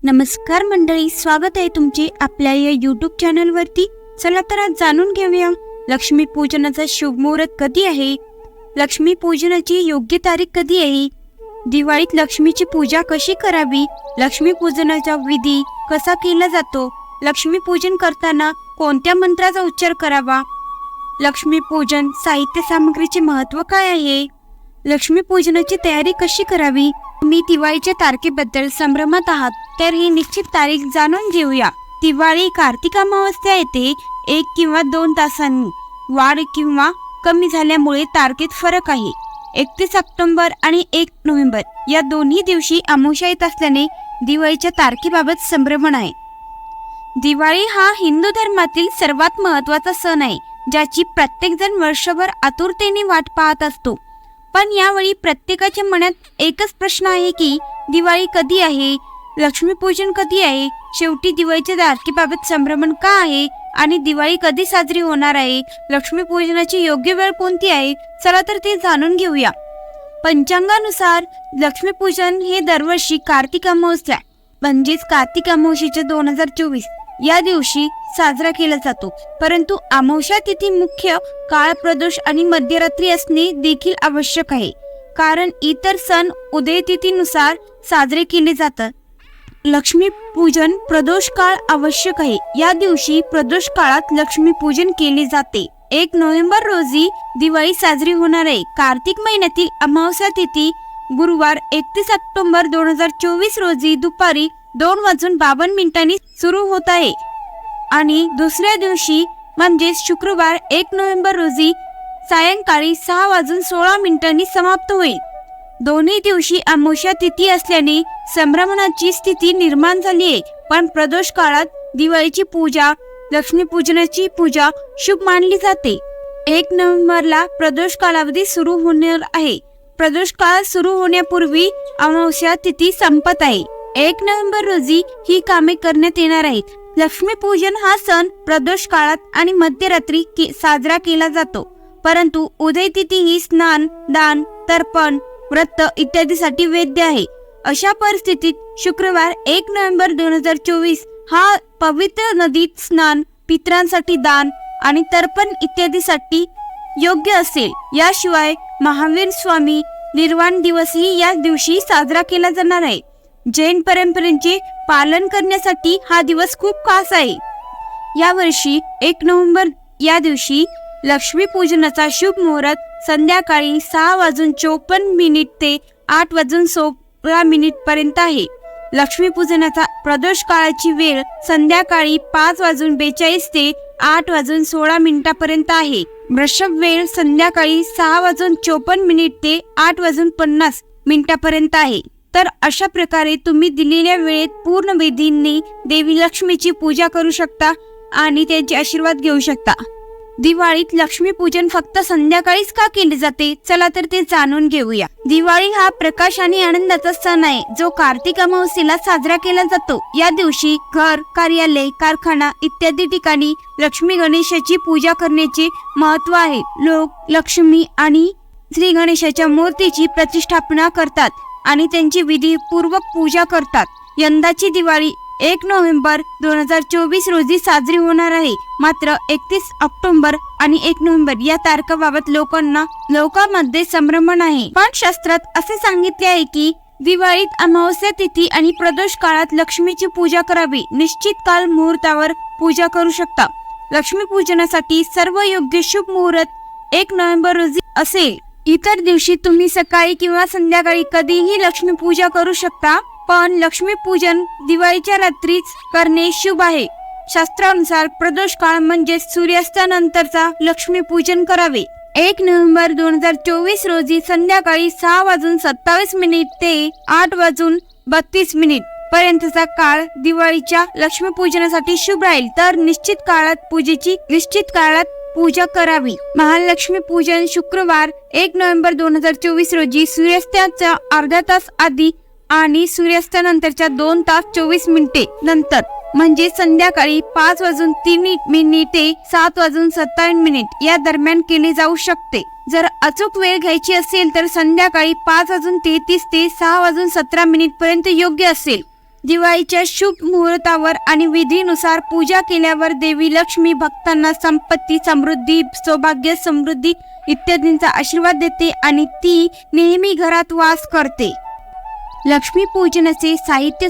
नमस्कार मंडळी, स्वागत आहे तुमचे आपल्या या यूट्यूब चॅनलवरती। चला तर आज जाणून घेऊया लक्ष्मी पूजनाचा शुभ मुहूर्त कधी आहे, लक्ष्मी पूजनाची योग्य तारीख कधी आहे, दिवाळीत लक्ष्मीची पूजा कशी करावी, लक्ष्मी पूजनाचा विधी कसा केला जातो, लक्ष्मी पूजन करताना कोणत्या मंत्राचा उच्चार करावा, लक्ष्मी पूजन साहित्य सामग्रीचे महत्त्व काय आहे, लक्ष्मी पूजनाची तयारी कशी करावी। तुम्ही दिवाळीच्या तारखेबद्दल संभ्रमात आहात तर ही निश्चित तारीख जाणून घेऊया। दिवाळी कार्तिक अमावस्या येते 1 किंवा 2 तासांनी वाढ किंवा कमी झाल्यामुळे तारखेत फरक आहे। 31 ऑक्टोबर आणि 1 नोव्हेंबर या दोन्ही दिवशी अमावस्या येत असल्याने दिवाळीच्या तारखेबाबत संभ्रमण आहे। दिवाळी हा हिंदू धर्मातील सर्वात महत्त्वाचा सण आहे, ज्याची प्रत्येकजण वर्षभर आतुरतेने वाट पाहत असतो। पण यावेळी प्रत्येकाच्या मनात एकच प्रश्न आहे की दिवाळी कधी आहे, लक्ष्मीपूजन कधी आहे। शेवटी दिवाळीच्या तारखेबाबत संभ्रमण का आहे आणि दिवाळी कधी साजरी होणार आहे, लक्ष्मीपूजनाची योग्य वेळ कोणती आहे, चला तर ते जाणून घेऊया। पंचांगानुसार लक्ष्मीपूजन हे दरवर्षी कार्तिक अमावस्या म्हणजेच कार्तिक अमावस्येच्या 2024 या दिवशी साजरा केला जातो। परंतु अमावस्या तिथी मुख्य काळ प्रदोष आणि मध्यरात्री असणे देखील आवश्यक आहे, कारण इतर सण उदय तिथीनुसार साजरे केले जातात। लक्ष्मी पूजन प्रदोष काळ आवश्यक आहे। या दिवशी प्रदोष काळात लक्ष्मी पूजन केले जाते। 1 नोव्हेंबर रोजी दिवाळी साजरी होणार आहे। कार्तिक महिन्यातील अमावस्या तिथी गुरुवार 31 ऑक्टोबर 2024 रोजी दुपारी 2:52 सुरू होत आहे आणि दुसऱ्या दिवशी म्हणजे शुक्रवार 1 नोव्हेंबर रोजी सायंकाळी 6:16 समाप्त होईल। दोन्ही दिवशी अमावस्या तिथी असल्याने संभ्रमणाची स्थिती निर्माण झाली आहे। पण प्रदोष काळात दिवाळीची पूजा, लक्ष्मीपूजनाची पूजा शुभ मानली जाते। 1 नोव्हेंबरला प्रदोष कालावधी सुरू होणार आहे। प्रदोष काळ सुरू होण्यापूर्वी अमावस्या तिथी संपत आहे। 1 नोव्हेंबर रोजी ही कामे करण्यात येणार आहेत। लक्ष्मीपूजन हा सण प्रदोष काळात आणि मध्यरात्री साजरा केला जातो, परंतु उदय तिथी ही स्नान, दान, तर्पण, व्रत इत्यादीसाठी वैध आहे। अशा परिस्थितीत शुक्रवार 1 नोव्हेंबर 2024 हा पवित्र नदीत स्नान, पितरांसाठी दान आणि तर्पण इत्यादीसाठी योग्य असेल। याशिवाय महावीर स्वामी निर्वाण दिवसही या दिवशी साजरा केला जाणार आहे। जैन परंपरेचे पालन करण्यासाठी हा दिवस खूप खास आहे। यावर्षी 1 नोव्हेंबर या दिवशी लक्ष्मी पूजनाचा शुभ मुहूर्त संध्याकाळी 6:54 ते 8:16 पर्यंत आहे। लक्ष्मी पूजनाचा प्रदोष काळाची वेळ संध्याकाळी 5:42 ते 8:16 पर्यंत आहे। वृषभ वेळ संध्याकाळी 6:54 ते 8:50 पर्यंत आहे। तर अशा प्रकारे तुम्ही दिलेल्या वेळेत पूर्ण विधींनी देवी लक्ष्मीची पूजा करू शकता आणि त्यांचे आशीर्वाद घेऊ शकता। दिवाळीत लक्ष्मी पूजन फक्त संध्याकाळीच का केले जाते, चला तर ते जाणून घेऊया। दिवाळी हा प्रकाश आणि आनंदाचा सण आहे, जो कार्तिक अमावस्येला साजरा केला जातो। या दिवशी घर, कार्यालय, कारखाना इत्यादी ठिकाणी लक्ष्मी गणेशाची पूजा करण्याचे महत्त्व आहे। लोक लक्ष्मी आणि श्री गणेशाच्या मूर्तीची प्रतिष्ठापना करतात आणि त्यांची विधीपूर्वक पूजा करतात। यंदाची दिवाळी 1 नोव्हेंबर 2024 रोजी साजरी होणार आहे। मात्र 31 ऑक्टोबर आणि 1 नोव्हेंबर या तारखाबाबत लोकांमध्ये संभ्रमण आहे। पण शास्त्रात असे सांगितले आहे की दिवाळीत अमावस्या तिथी आणि प्रदोष काळात लक्ष्मीची पूजा करावी। निश्चित काल मुहूर्तावर पूजा करू शकता। लक्ष्मी पूजनासाठी सर्व योग्य शुभ मुहूर्त 1 नोव्हेंबर रोजी असेल। इतर दिवशी तुम्ही सकाळी किंवा संध्याकाळी कधीही लक्ष्मी पूजा करू शकता, पण लक्ष्मी पूजन दिवाळीच्या रात्रीच करणे शुभ आहे। शास्त्रानुसार प्रदोष काळ म्हणजे सूर्यास्तानंतरचा लक्ष्मी पूजन करावे। 1 नोव्हेंबर 2024 रोजी संध्याकाळी 6:27 ते 8:32 पर्यंतचा काळ दिवाळीच्या लक्ष्मी पूजनासाठी शुभ राहील। तर निश्चित काळात पूजा करावी। महालक्ष्मी पूजन शुक्रवार 1 नोव्हेंबर 2024 रोजी सूर्यास्ताच्या अर्धा तास आधी आणि सूर्यास्तानंतरच्या 2 तास 24 मिनिटे नंतर म्हणजे संध्याकाळी 5:03 ते 7:57 या दरम्यान केले जाऊ शकते। जर अचूक वेळ घ्यायची असेल तर संध्याकाळी 5:33 ते 6:17 पर्यंत योग्य असेल। दिवाळीच्या शुभ मुहूर्तावर आणि विधीनुसार पूजा केल्यावर देवी लक्ष्मी भक्तांना संपत्ती, समृद्धी, सौभाग्य, समृद्धी इत्यादींचा आशीर्वाद देते आणि ती नेहमी घरात वास करते. लक्ष्मी पूजनाचे साहित्य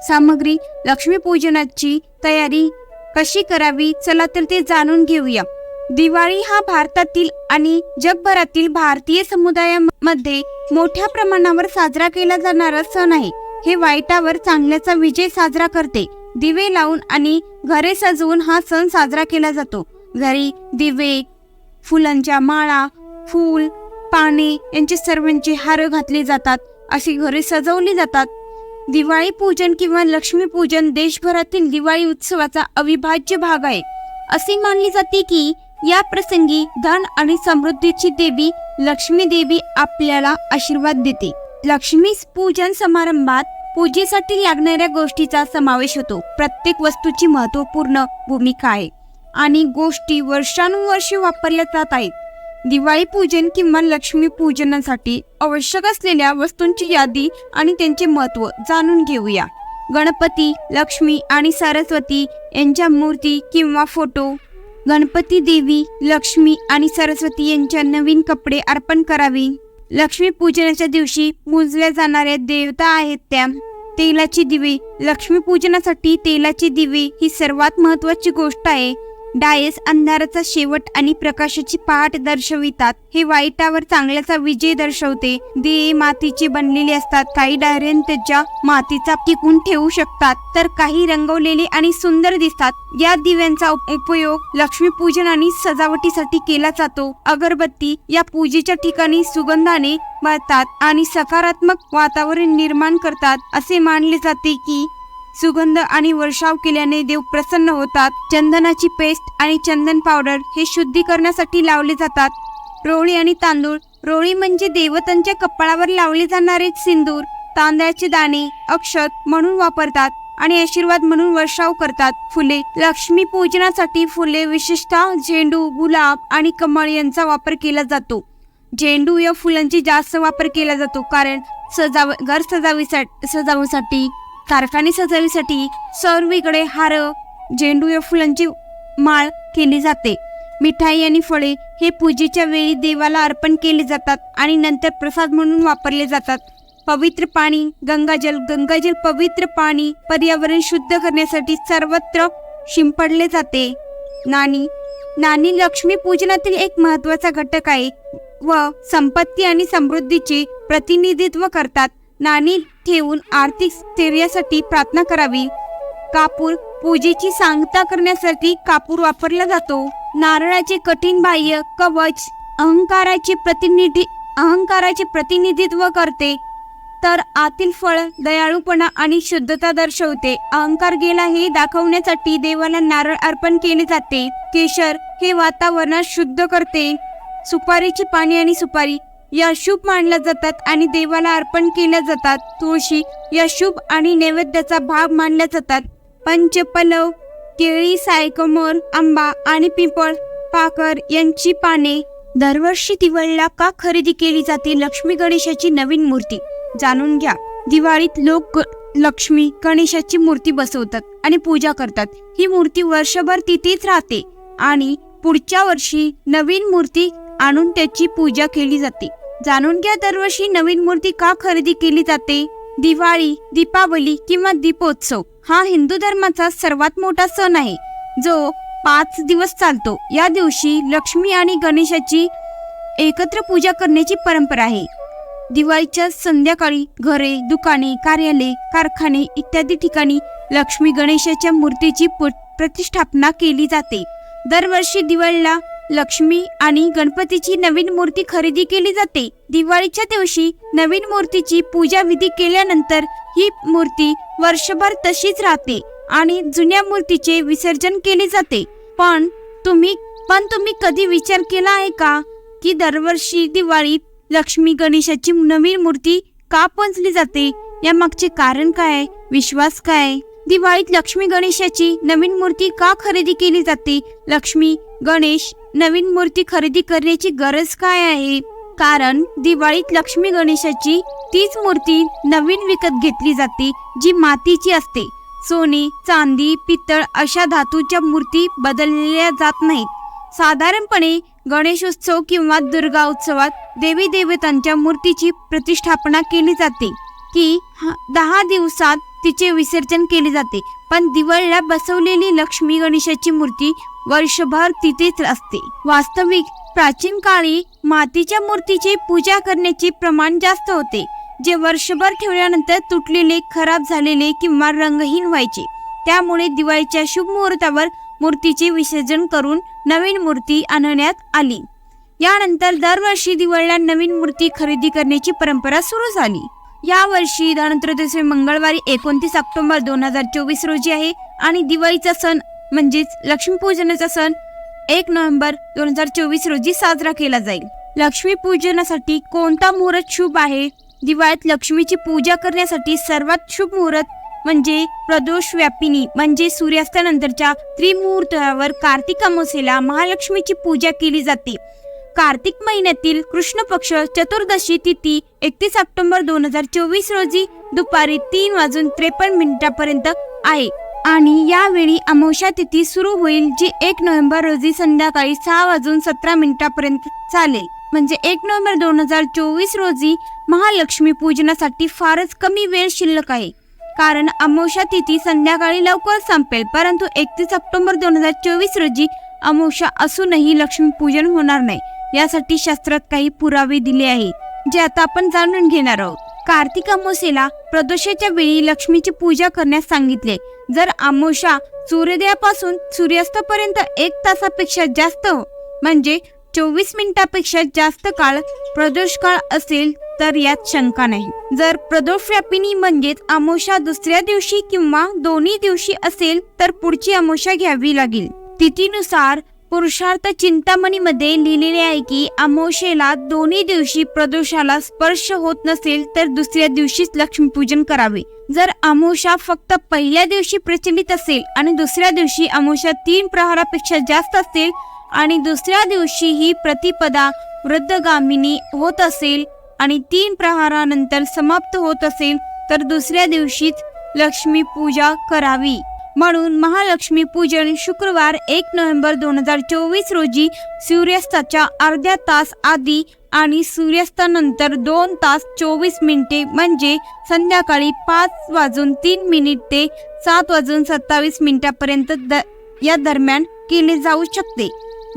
सामग्री. लक्ष्मी पूजनाची तयारी कशी करावी, चला तर ते जाणून घेऊया. दिवाळी हा भारतातील आणि जगभरातील भारतीय समुदायामध्ये मोठ्या प्रमाणावर साजरा केला जाणारा सण आहे. हे वाईटावर चांगल्याचा विजय साजरा करते. दिवे लावून आणि घरे सजवून हा सण साजरा केला जातो. घरी दिवे, फुलांच्या माळा, फूल, पाने यांचे सर्वांचे हार घातले जातात. अशी घरे सजवली जातात. दिवाळी पूजन किंवा लक्ष्मी पूजन देशभरातील दिवाळी उत्सवाचा अविभाज्य भाग आहे. असे मानले जाते की या प्रसंगी धन आणि समृद्धीची देवी लक्ष्मी देवी आपल्याला आशीर्वाद देते. लक्ष्मी पूजन समारंभात पूजेसाठी लागणाऱ्या गोष्टीचा समावेश होतो. प्रत्येक वस्तूची महत्त्वपूर्ण भूमिका आहे आणि गोष्टी वर्षानुवर्षे वापरल्या जात आहेत. दिवाळी पूजन किंवा लक्ष्मी पूजनासाठी आवश्यक असलेल्या वस्तूंची यादी आणि त्यांचे महत्त्व जाणून घेऊया. गणपती, लक्ष्मी आणि सरस्वती यांच्या मूर्ती किंवा फोटो. गणपती देवी लक्ष्मी आणि सरस्वती यांच्या नवीन कपडे अर्पण करावे. लक्ष्मी पूजनाच्या दिवशी पूजल्या जाणाऱ्या देवता आहेत त्या. तेलाची दिवे. लक्ष्मी पूजनासाठी तेलाची दिवे ही सर्वात महत्त्वाची गोष्ट आहे. डायस अंधाराचा शेवट आणि प्रकाशाची पहाट दर्शवितात. हे वाईटावर चांगल्याचा विजय दर्शवते. दिवे मातीचे बनलेले असतात. काही डायरेन त्याच्या मातीचा टिकून ठेवू शकतात, तर काही रंगवलेले आणि सुंदर दिसतात. या दिव्यांचा उपयोग लक्ष्मी पूजन आणि सजावटीसाठी केला जातो. अगरबत्ती या पूजेच्या ठिकाणी सुगंधाने भरतात आणि सकारात्मक वातावरण निर्माण करतात. असे मानले जाते की सुगंध आणि वर्षाव केल्याने देव प्रसन्न होतात. चंदनाची पेस्ट आणि चंदन पावडर हे शुद्धीकरणासाठी लावले जातात. रोळी आणि तांदूळ. रोळी म्हणजे देवतांच्या कपाळावर लावले जाणारे सिंदूर. तांदळाचे दाणे अक्षत म्हणून वापरतात आणि आशीर्वाद म्हणून वर्षाव करतात. फुले. लक्ष्मी पूजनासाठी फुले विशेषतः झेंडू, गुलाब आणि कमळ यांचा वापर केला जातो. झेंडू या फुलांची जास्त वापर केला जातो कारण घर सजावटीसाठी, कारखाने सजावटीसाठी सर्वीकडे हार, झेंडू या फुलांची माळ केली जाते. मिठाई आणि फळे हे पूजेच्या वेळी देवाला अर्पण केले जातात आणि नंतर प्रसाद म्हणून वापरले जातात. पवित्र पाणी. गंगाजल. गंगाजल पवित्र पाणी पर्यावरण शुद्ध करण्यासाठी सर्वत्र शिंपडले जाते. नाणी. नाणी लक्ष्मी पूजनातील एक महत्त्वाचा घटक आहे व संपत्ती आणि समृद्धीचे प्रतिनिधित्व करतात. नाणी ठेवून आर्थिक स्थैर्यासाठी प्रार्थना करावी. कापूर. पूजेची सांगता करण्यासाठी कापूर वापरला जातो. नारळाचे कठीण बाह्य कवच अहंकाराचे प्रतिनिधित्व करते, तर आतील फळ दयाळूपणा आणि शुद्धता दर्शवते. अहंकार गेला हे दाखवण्यासाठी देवाला नारळ अर्पण केले जाते. केशर हे वातावरण शुद्ध करते. सुपारीची पाने आणि सुपारी या शुभ मानल्या जातात आणि देवाला अर्पण केल्या जातात. तुळशी या शुभ आणि नैवेद्याचा भाग मानल्या जातात. पंचपलव. केळी, सायकमोर, आंबा आणि पिंपळ पाकर यांची पाने. दरवर्षी दिवाळीला का खरेदी केली जाते लक्ष्मी गणेशाची नवीन मूर्ती? जाणून घ्या. दिवाळीत लोक लक्ष्मी गणेशाची मूर्ती बसवतात आणि पूजा करतात. ही मूर्ती वर्षभर तिथेच राहते आणि पुढच्या वर्षी नवीन मूर्ती आणून त्याची पूजा केली जाते. जाणून घ्या दरवर्षी नवीन मूर्ती का खरेदी केली जाते. दिवाळी, दीपावली किंवा दीपोत्सव हा हिंदू धर्माचा सर्वात मोठा सण आहे जो 5 दिवस चालतो. या दिवशी लक्ष्मी आणि गणेशाची एकत्र पूजा करण्याची परंपरा आहे. दिवाळीच्या संध्याकाळी घरे, दुकाने, कार्यालय, कारखाने इत्यादी ठिकाणी लक्ष्मी गणेशाच्या मूर्तीची प्रतिष्ठापना केली जाते. दरवर्षी दिवाळीला लक्ष्मी आणि गणपतीची नवीन मूर्ती खरेदी केली जाते. दिवाळीच्या दिवशी नवीन मूर्तीची पूजा विधी केल्यानंतर ही मूर्ती वर्षभर तशीच राहते आणि जुन्या मूर्तीचे विसर्जन केले जाते. पण तुम्ही कधी विचार केला आहे का की दरवर्षी दिवाळीत लक्ष्मी गणेशाची नवीन मूर्ती का पूजली जाते? या मागचे कारण काय? विश्वास काय? दिवाळीत लक्ष्मी गणेशाची नवीन मूर्ती का खरेदी केली जाते? लक्ष्मी गणेश नवीन मूर्ती खरेदी करण्याची गरज काय आहे? कारण दिवाळीत लक्ष्मी गणेशाची तीच मूर्ती नवीन विकत घेतली जाते, जी मातीची असते. सोने, चांदी, पितळ अशा धातूच्या मूर्ती बदलल्या जात नाहीत. साधारणपणे गणेशोत्सव किंवा दुर्गा उत्सवात देवी देवतांच्या मूर्तीची प्रतिष्ठापना केली जाते की 10 दिवसात तिचे विसर्जन केले जाते. पण दिवाळीला बसवलेली लक्ष्मी गणेशाची मूर्ती वर्षभर तिथेच असते. वास्तविक प्राचीन काळी मातीच्या मूर्तीची पूजा करण्याचे प्रमाण जास्त होते, जे वर्षभर ठेवल्यानंतर तुटलेले, खराब झालेले किंवा रंगहीन व्हायचे. त्यामुळे दिवाळीच्या शुभ मुहूर्तावर मूर्तीचे विसर्जन करून नवीन मूर्ती आणण्यात आली. यानंतर दरवर्षी दिवाळीला नवीन मूर्ती खरेदी करण्याची परंपरा सुरू झाली. यावर्षी धनत्रयोदशी मंगळवारी 29 ऑक्टोबर 2024 रोजी आहे आणि दिवाळीचा सण म्हणजेच लक्ष्मीपूजनाचा सण 1 नोव्हेंबर 2024 रोजी साजरा केला जाईल. लक्ष्मीपूजनासाठी कोणता मुहूर्त शुभ आहे? दिवाळीत लक्ष्मीची पूजा करण्यासाठी सर्वात शुभ मुहूर्त म्हणजे प्रदोष व्यापिनी म्हणजे सूर्यास्तानंतरच्या त्रिमुहूर्तावर कार्तिक अमावस्येला महालक्ष्मीची पूजा केली जाते. कार्तिक महिन्यातील कृष्ण पक्ष चतुर्दशी तिथी 31 ऑक्टोबर 2024 रोजी दुपारी 3:53 आहे आणि यावेळी अमावस्या तिथी सुरू होईल, जी 1 नोव्हेंबर रोजी संध्याकाळी 6:17 चालेल. म्हणजे 1 नोव्हेंबर 2024 रोजी महालक्ष्मी पूजनासाठी फारच कमी वेळ शिल्लक आहे, कारण अमावस्या तिथी संध्याकाळी लवकर संपेल. परंतु 31 ऑक्टोबर 2024 रोजी अमावस्या असूनही लक्ष्मीपूजन होणार नाही, यासाठी शास्त्रात काही पुरावे दिले आहेत, जे आता आपण जाणून घेणार आहोत. कार्तिक अमावस्येला प्रदोषाच्या वेळी लक्ष्मीची पूजा करण्यास सांगितले. जर अमावस्या सूर्योदयापासून सूर्यास्तापर्यंत 1 तासापेक्षा जास्त म्हणजे 24 मिनिटापेक्षा जास्त काळ प्रदोष काळ असेल तर यात शंका नाही. जर प्रदोष व्यापिनी म्हणजेच अमावस्या दुसऱ्या दिवशी किंवा दोन्ही दिवशी असेल तर पुढची अमावस्या घ्यावी लागेल. तिथीनुसार पुरुषार्थ चिंतामणीमध्ये लिहिलेले आहे की अमावस्येला दोन्ही दिवशी प्रदोषाला स्पर्श होत नसेल तर दुसऱ्या दिवशीच लक्ष्मीपूजन करावे. जर अमावस्या फक्त पहिल्या दिवशी प्रचलित असेल आणि दुसऱ्या दिवशी अमावस्या 3 प्रहरापेक्षा जास्त असेल आणि दुसऱ्या दिवशी ही प्रतिपदा वृद्धगामिनी होत असेल आणि 3 प्रहारानंतर समाप्त होत असेल तर दुसऱ्या दिवशीच लक्ष्मी पूजा करावी. म्हणून महालक्ष्मी पूजन शुक्रवार 1 नोव्हेंबर 2024 रोजी सूर्यास्ताच्या अर्ध्या तास आधी आणि सूर्यास्तानंतर 2 तास 24 मिनिटे म्हणजे संध्याकाळी 5:03 ते 7:27 या दरम्यान केले जाऊ शकते.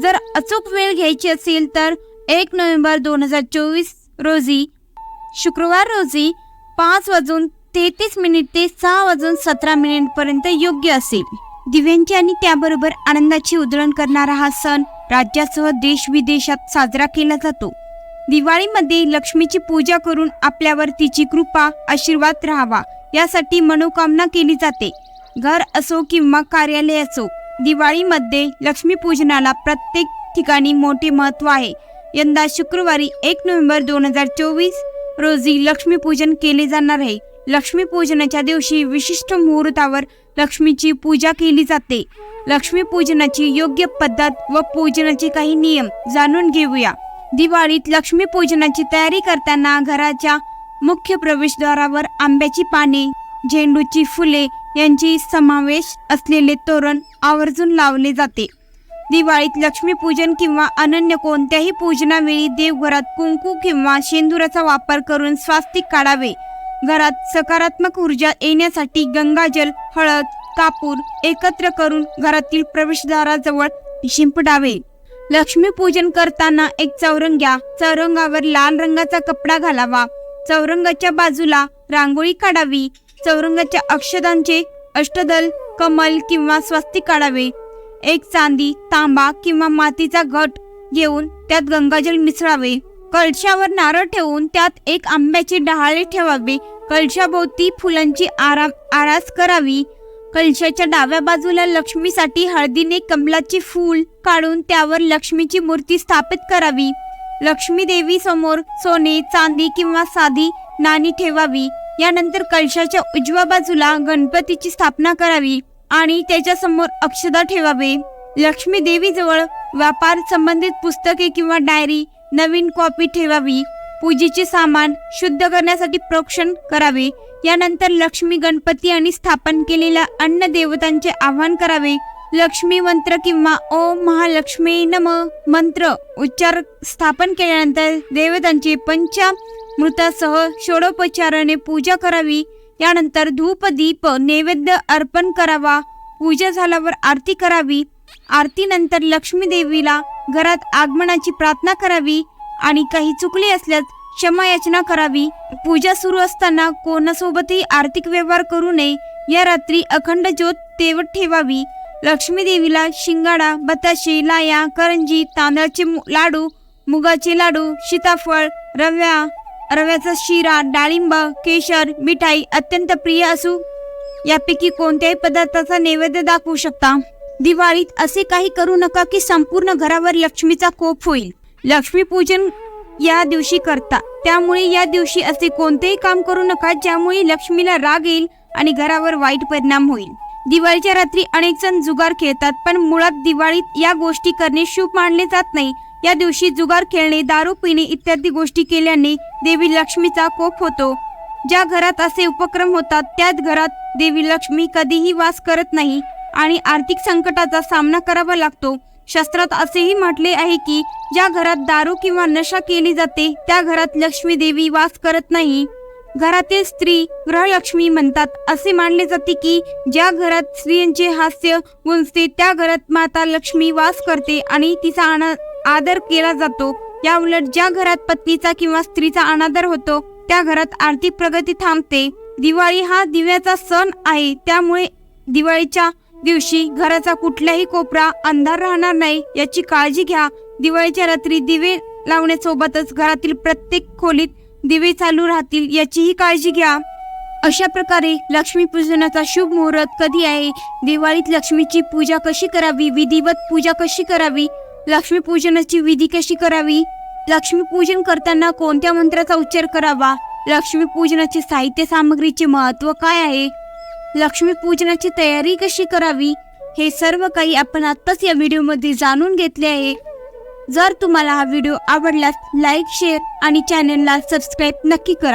जर अचूक वेळ घ्यायची असेल तर 1 नोव्हेंबर 2024 रोजी शुक्रवार रोजी 5:33 ते 6:17 योग्य असेल. दिव्यांची आणि त्याबरोबर आनंदाची उधळण करणारा हा सण राज्यासह देश विदेशात साजरा केला जातो. दिवाळीमध्ये लक्ष्मीची पूजा करून आपल्यावर तिची कृपा आशीर्वाद राहावा यासाठी मनोकामना केली जाते. घर असो किंवा कार्यालय असो, दिवाळीमध्ये लक्ष्मीपूजनाला प्रत्येक ठिकाणी मोठे महत्त्व आहे. यंदा शुक्रवारी 1 नोव्हेंबर 2024 रोजी लक्ष्मीपूजन केले जाणार आहे. लक्ष्मीपूजनाच्या दिवशी विशिष्ट मुहूर्तावर लक्ष्मीची पूजा केली जाते. लक्ष्मीपूजनाची योग्य पद्धत व पूजनाचे काही नियम जाणून घेऊया. दिवाळीत लक्ष्मीपूजनाची तयारी करताना घराच्या मुख्य प्रवेशद्वारावर आंब्याची पाने, झेंडूची फुले यांची समावेश असलेले तोरण आवर्जून लावले जाते. दिवाळीत लक्ष्मीपूजन किंवा अनन्य कोणत्याही पूजनावेळी देवघरात कुंकू किंवा शेंदुराचा वापर करून स्वास्तिक काढावे. घरात सकारात्मक ऊर्जा येण्यासाठी गंगाजल, हळद, कापूर एकत्र करून घरातील प्रवेशद्वाराजवळ शिंपडावे. लक्ष्मीपूजन करताना एक चौरंग घ्या. चौरंगावर लाल रंगाचा कपडा घालावा. चौरंगाच्या बाजूला रांगोळी काढावी. चौरंगाच्या अक्षदांचे अष्टदल, कमल किंवा स्वस्तिक काढावे. एक चांदी, तांबा किंवा मातीचा घट घेऊन त्यात गंगाजल मिसळावे. कळशावर नारळ ठेवून त्यात एक आंब्याचे डहाळे ठेवावे. कळशाभोवती फुलांची आरास करावी. कलशाच्या डाव्या बाजूला लक्ष्मीसाठी हळदीने कमलाचे फूल काढून त्यावर लक्ष्मीची मूर्ती स्थापित करावी. लक्ष्मी देवी समोर सोने, चांदी किंवा साधी नाणी ठेवावी. यानंतर कलशाच्या उजव्या बाजूला गणपतीची स्थापना करावी आणि त्याच्या समोर अक्षदा ठेवावे. लक्ष्मी देवी जवळ व्यापार संबंधित पुस्तके किंवा डायरी, नवीन कॉपी ठेवावी. पूजेचे सामान शुद्ध करण्यासाठी प्रोक्षण करावे। यानंतर लक्ष्मी गणपती आणि स्थापन केलेल्या अन्न देवतांचे आवाहन करावे। लक्ष्मी मंत्र किंवा ओम महालक्ष्मी नमः मंत्र उच्चार स्थापन केल्यानंतर देवतांची पंचामृतासह षोडोपचाराने पूजा करावी। यानंतर धूप दीप नैवेद्य अर्पण करावा। पूजा झाल्यावर आरती करावी। आरतीनंतर लक्ष्मी देवीला घरात आगमनाची प्रार्थना करावी आणि काही चुकले असल्यास क्षमा याचना करावी। पूजा सुरू असताना कोणासोबतही आर्थिक व्यवहार करू नये। या रात्री अखंड ज्योत तेवत ठेवावी। लक्ष्मी देवीला शिंगाडा, बताशे, लाया, करंजी, तांदळाचे लाडू, मुगाचे लाडू, सीताफळ, रव्याचा शिरा, डाळिंब, केशर, मिठाई अत्यंत प्रिय असू यापैकी कोणत्याही पदार्थाचा नैवेद्य दाखवू शकता। दिवाळीत असे काही करू नका की संपूर्ण घरावर लक्ष्मीचा कोप होईल। लक्ष्मीपूजन या दिवशी करता, त्यामुळे या दिवशी असे कोणतेही काम करू नका ज्यामुळे लक्ष्मीला राग येईल आणि घरावर वाईट परिणाम होईल। दिवाळीच्या रात्री अनेक जण जुगार खेळतात, पण मुळात दिवाळीत या गोष्टी करणे शुभ मानले जात नाही। या दिवशी जुगार खेळणे, दारू पिणे इत्यादी गोष्टी केल्याने देवी लक्ष्मीचा कोप होतो। ज्या घरात असे उपक्रम होतात त्याच घरात देवी लक्ष्मी कधीही वास करत नाही आणि आर्थिक संकटाचा सामना करावा लागतो। शास्त्रात असेही म्हटले आहे की ज्या घरात दारू किंवा नशा केली जाते त्या घरात लक्ष्मी देवी वास करत नाही। घरातील स्त्री गृहलक्ष्मी म्हणतात। असे मानले जाते की ज्या घरात स्त्रियांचे हास्य गुंजते त्या घरात माता लक्ष्मी वास करते आणि तिचा आदर केला जातो। या उलट ज्या घरात पत्नीचा किंवा स्त्रीचा अनादर होतो त्या घरात आर्थिक प्रगती थांबते। दिवाळी हा दिव्याचा सण आहे, त्यामुळे दिवाळीच्या दिवशी घराचा कुठलाही कोपरा अंधार राहणार नाही याची काळजी घ्या। दिवाळीच्या रात्री दिवे लावण्यासोबतच घरातील प्रत्येक खोलीत दिवे चालू राहतील याचीही काळजी घ्या। अशा प्रकारे लक्ष्मीपूजनाचा शुभ मुहूर्त कधी आहे, दिवाळीत लक्ष्मीची पूजा कशी करावी, विधिवत पूजा कशी करावी, लक्ष्मीपूजनाची विधी कशी करावी, लक्ष्मीपूजन करताना कोणत्या मंत्राचा उच्चार करावा, लक्ष्मीपूजनाचे साहित्य सामग्रीचे महत्त्व काय आहे, लक्ष्मीपूजनाची तयारी कशी करावी, हे सर्व काही आपण आत्ताच या व्हिडिओमध्ये जाणून घेतले आहे। जर तुम्हाला हा व्हिडिओ आवडल्यास लाईक, शेअर आणि चॅनलला सबस्क्राईब नक्की करा।